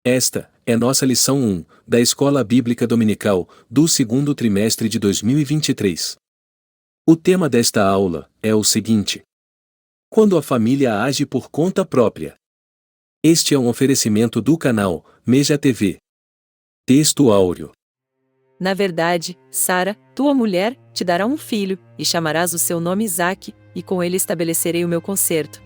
Esta é nossa lição 1, da Escola Bíblica Dominical, do segundo trimestre de 2023. O tema desta aula é o seguinte: quando a família age por conta própria. Este é um oferecimento do canal Meja TV. Texto áureo. Na verdade, Sara, tua mulher, te dará um filho, e chamarás o seu nome Isaque, e com ele estabelecerei o meu concerto.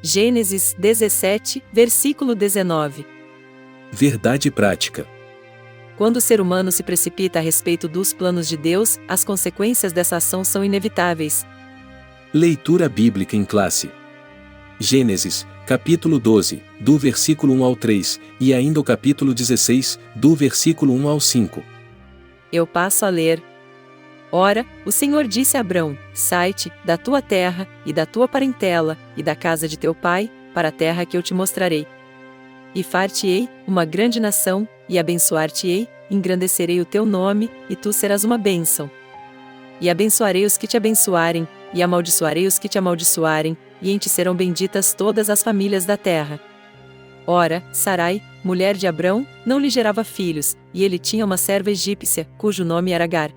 Gênesis 17, versículo 19. Verdade prática. Quando o ser humano se precipita a respeito dos planos de Deus, as consequências dessa ação são inevitáveis. Leitura bíblica em classe. Gênesis, capítulo 12, do versículo 1 ao 3, e ainda o capítulo 16, do versículo 1 ao 5. Eu passo a ler. Ora, o Senhor disse a Abrão: sai-te da tua terra, e da tua parentela, e da casa de teu pai, para a terra que eu te mostrarei. E far-te-ei uma grande nação, e abençoar-te-ei, engrandecerei o teu nome, e tu serás uma bênção. E abençoarei os que te abençoarem, e amaldiçoarei os que te amaldiçoarem, e em ti serão benditas todas as famílias da terra. Ora, Sarai, mulher de Abrão, não lhe gerava filhos, e ele tinha uma serva egípcia, cujo nome era Agar.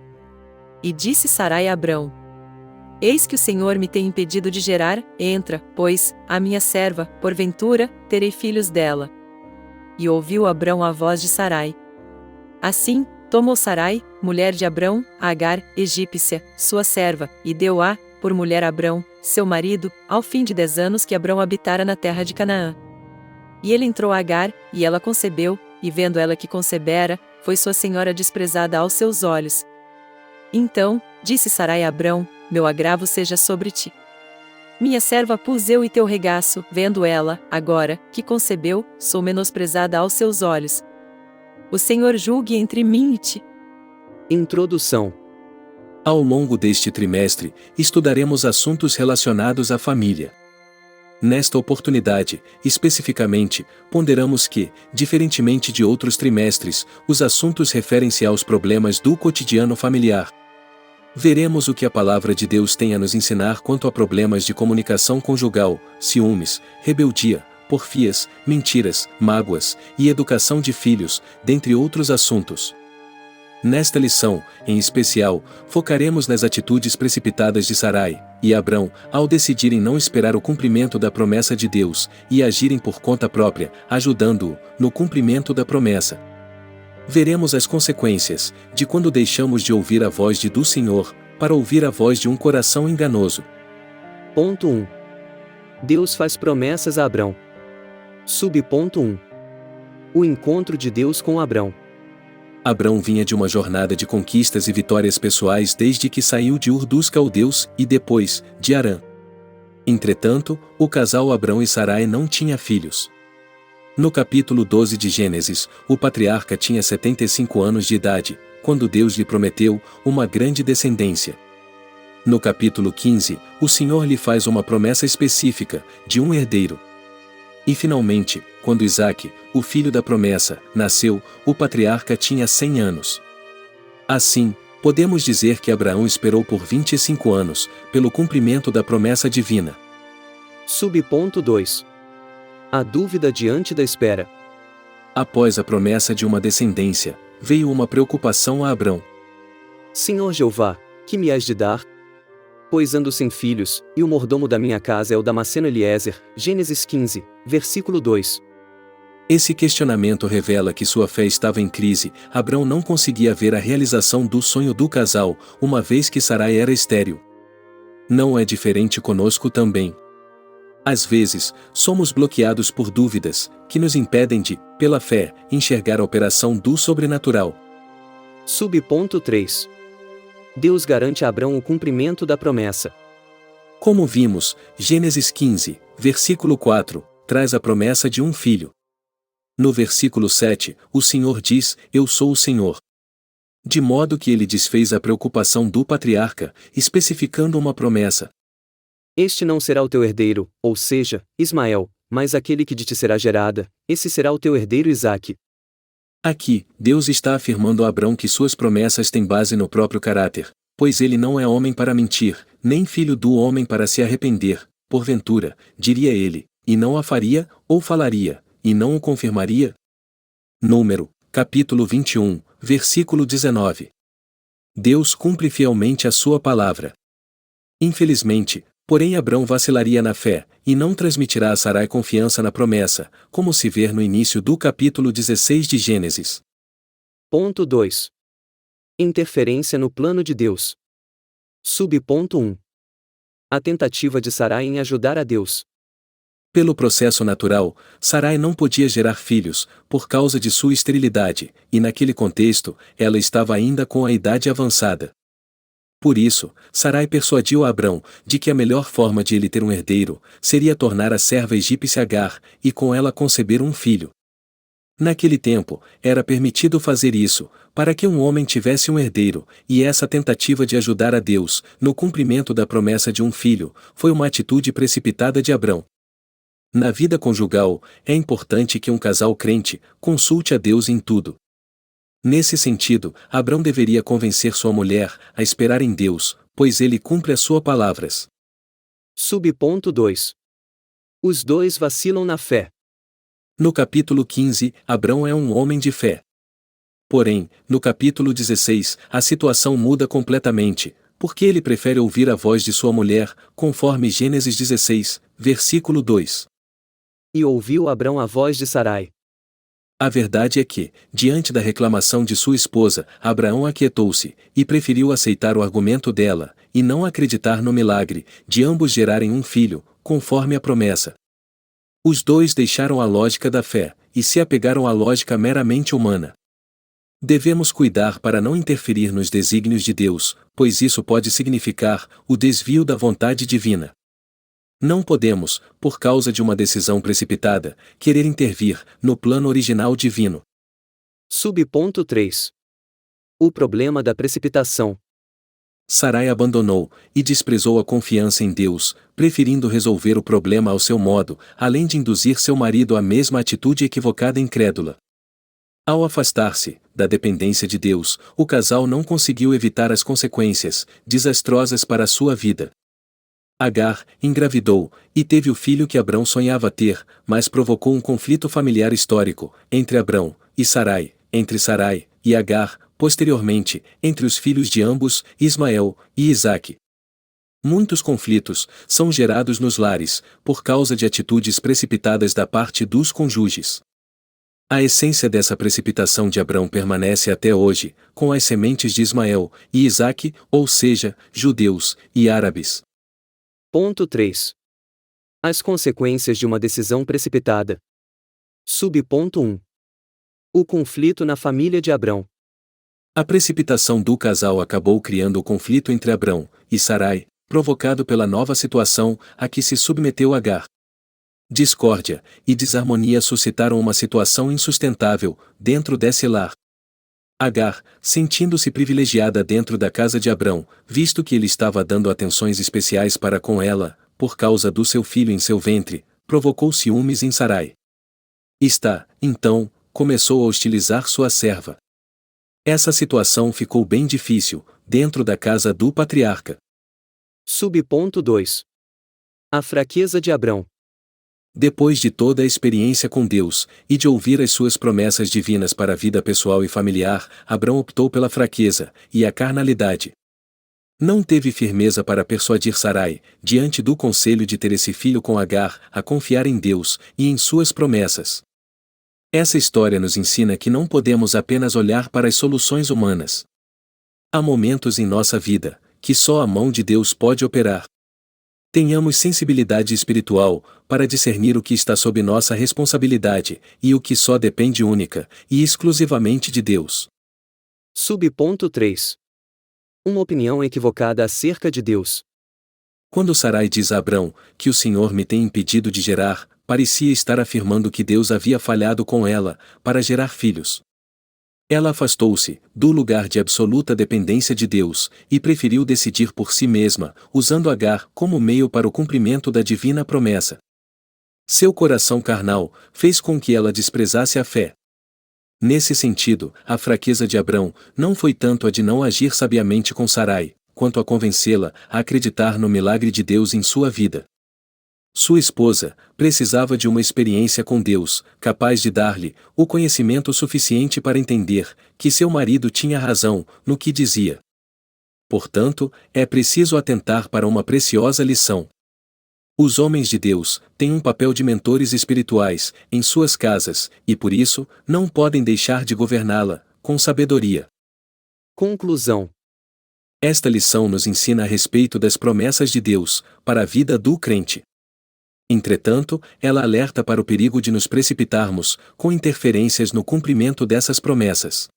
E disse Sarai a Abrão: eis que o Senhor me tem impedido de gerar, entra, pois, a minha serva, porventura, terei filhos dela. E ouviu Abrão a voz de Sarai. Assim, tomou Sarai, mulher de Abrão, a Agar, egípcia, sua serva, e deu-a, por mulher a Abrão, seu marido, ao fim de 10 anos que Abrão habitara na terra de Canaã. E ele entrou a Agar, e ela concebeu, e vendo ela que concebera, foi sua senhora desprezada aos seus olhos. Então, disse Sarai a Abrão: meu agravo seja sobre ti. Minha serva pus eu e teu regaço, vendo ela, agora, que concebeu, sou menosprezada aos seus olhos. O Senhor julgue entre mim e ti. Introdução. Ao longo deste trimestre, estudaremos assuntos relacionados à família. Nesta oportunidade, especificamente, ponderamos que, diferentemente de outros trimestres, os assuntos referem-se aos problemas do cotidiano familiar. Veremos o que a palavra de Deus tem a nos ensinar quanto a problemas de comunicação conjugal, ciúmes, rebeldia, porfias, mentiras, mágoas e educação de filhos, dentre outros assuntos. Nesta lição, em especial, focaremos nas atitudes precipitadas de Sarai e Abrão ao decidirem não esperar o cumprimento da promessa de Deus e agirem por conta própria, ajudando-o no cumprimento da promessa. Veremos as consequências de quando deixamos de ouvir a voz do Senhor para ouvir a voz de um coração enganoso. Ponto 1. Deus faz promessas a Abrão. Subponto 1. O encontro de Deus com Abrão. Abrão vinha de uma jornada de conquistas e vitórias pessoais desde que saiu de Ur dos Caldeus e depois, de Harã. Entretanto, o casal Abrão e Sarai não tinha filhos. No capítulo 12 de Gênesis, o patriarca tinha 75 anos de idade, quando Deus lhe prometeu uma grande descendência. No capítulo 15, o Senhor lhe faz uma promessa específica, de um herdeiro. E finalmente, quando Isaque, o filho da promessa, nasceu, o patriarca tinha 100 anos. Assim, podemos dizer que Abraão esperou por 25 anos, pelo cumprimento da promessa divina. Subponto 2. A dúvida diante da espera. Após a promessa de uma descendência, veio uma preocupação a Abrão. Senhor Jeová, que me has de dar? Pois ando sem filhos, e o mordomo da minha casa é o Damasceno Eliezer. Gênesis 15, versículo 2. Esse questionamento revela que sua fé estava em crise. Abrão não conseguia ver a realização do sonho do casal, uma vez que Sarai era estéril. Não é diferente conosco também. Às vezes, somos bloqueados por dúvidas, que nos impedem de, pela fé, enxergar a operação do sobrenatural. Subponto 3. Deus garante a Abrão o cumprimento da promessa. Como vimos, Gênesis 15, versículo 4, traz a promessa de um filho. No versículo 7, o Senhor diz: eu sou o Senhor. De modo que ele desfez a preocupação do patriarca, especificando uma promessa. Este não será o teu herdeiro, ou seja, Ismael, mas aquele que de ti será gerada, esse será o teu herdeiro Isaque. Aqui, Deus está afirmando a Abrão que suas promessas têm base no próprio caráter, pois ele não é homem para mentir, nem filho do homem para se arrepender, porventura, diria ele, e não a faria, ou falaria, e não o confirmaria? Número, capítulo 21, versículo 19. Deus cumpre fielmente a sua palavra. Infelizmente, porém Abrão vacilaria na fé, e não transmitirá a Sarai confiança na promessa, como se vê no início do capítulo 16 de Gênesis. Ponto 2. Interferência no plano de Deus. Subponto 1. A tentativa de Sarai em ajudar a Deus. Pelo processo natural, Sarai não podia gerar filhos, por causa de sua esterilidade, e naquele contexto, ela estava ainda com a idade avançada. Por isso, Sarai persuadiu a Abrão de que a melhor forma de ele ter um herdeiro seria tornar a serva egípcia Agar, e com ela conceber um filho. Naquele tempo, era permitido fazer isso, para que um homem tivesse um herdeiro, e essa tentativa de ajudar a Deus, no cumprimento da promessa de um filho, foi uma atitude precipitada de Abrão. Na vida conjugal, é importante que um casal crente consulte a Deus em tudo. Nesse sentido, Abrão deveria convencer sua mulher a esperar em Deus, pois ele cumpre as suas palavras. Subponto 2. Os dois vacilam na fé. No capítulo 15, Abrão é um homem de fé. Porém, no capítulo 16, a situação muda completamente, porque ele prefere ouvir a voz de sua mulher, conforme Gênesis 16, versículo 2. E ouviu Abrão a voz de Sarai. A verdade é que, diante da reclamação de sua esposa, Abraão aquietou-se, e preferiu aceitar o argumento dela, e não acreditar no milagre, de ambos gerarem um filho, conforme a promessa. Os dois deixaram a lógica da fé, e se apegaram à lógica meramente humana. Devemos cuidar para não interferir nos desígnios de Deus, pois isso pode significar o desvio da vontade divina. Não podemos, por causa de uma decisão precipitada, querer intervir no plano original divino. Subponto 3. O problema da precipitação. Sarai abandonou e desprezou a confiança em Deus, preferindo resolver o problema ao seu modo, além de induzir seu marido à mesma atitude equivocada e incrédula. Ao afastar-se da dependência de Deus, o casal não conseguiu evitar as consequências desastrosas para a sua vida. Agar engravidou e teve o filho que Abrão sonhava ter, mas provocou um conflito familiar histórico entre Abrão e Sarai, entre Sarai e Agar, posteriormente, entre os filhos de ambos, Ismael e Isaque. Muitos conflitos são gerados nos lares, por causa de atitudes precipitadas da parte dos cônjuges. A essência dessa precipitação de Abrão permanece até hoje, com as sementes de Ismael e Isaque, ou seja, judeus e árabes. Ponto 3. As consequências de uma decisão precipitada. Subponto 1. O conflito na família de Abrão. A precipitação do casal acabou criando o conflito entre Abrão e Sarai, provocado pela nova situação a que se submeteu Agar. Discórdia e desarmonia suscitaram uma situação insustentável dentro desse lar. Agar, sentindo-se privilegiada dentro da casa de Abrão, visto que ele estava dando atenções especiais para com ela, por causa do seu filho em seu ventre, provocou ciúmes em Sarai. Então, começou a hostilizar sua serva. Essa situação ficou bem difícil, dentro da casa do patriarca. Subponto 2. A fraqueza de Abrão. Depois de toda a experiência com Deus, e de ouvir as suas promessas divinas para a vida pessoal e familiar, Abrão optou pela fraqueza e a carnalidade. Não teve firmeza para persuadir Sarai, diante do conselho de ter esse filho com Agar, a confiar em Deus e em suas promessas. Essa história nos ensina que não podemos apenas olhar para as soluções humanas. Há momentos em nossa vida que só a mão de Deus pode operar. Tenhamos sensibilidade espiritual para discernir o que está sob nossa responsabilidade e o que só depende única e exclusivamente de Deus. Subponto 3. Uma opinião equivocada acerca de Deus. Quando Sarai diz a Abrão que o Senhor me tem impedido de gerar, parecia estar afirmando que Deus havia falhado com ela para gerar filhos. Ela afastou-se do lugar de absoluta dependência de Deus e preferiu decidir por si mesma, usando Agar como meio para o cumprimento da divina promessa. Seu coração carnal fez com que ela desprezasse a fé. Nesse sentido, a fraqueza de Abrão não foi tanto a de não agir sabiamente com Sarai, quanto a convencê-la a acreditar no milagre de Deus em sua vida. Sua esposa precisava de uma experiência com Deus, capaz de dar-lhe o conhecimento suficiente para entender que seu marido tinha razão no que dizia. Portanto, é preciso atentar para uma preciosa lição. Os homens de Deus têm um papel de mentores espirituais em suas casas e, por isso, não podem deixar de governá-la com sabedoria. Conclusão. Esta lição nos ensina a respeito das promessas de Deus para a vida do crente. Entretanto, ela alerta para o perigo de nos precipitarmos com interferências no cumprimento dessas promessas.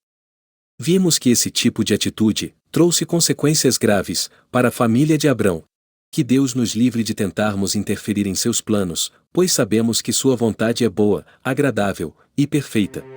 Vimos que esse tipo de atitude trouxe consequências graves para a família de Abrão. Que Deus nos livre de tentarmos interferir em seus planos, pois sabemos que sua vontade é boa, agradável e perfeita.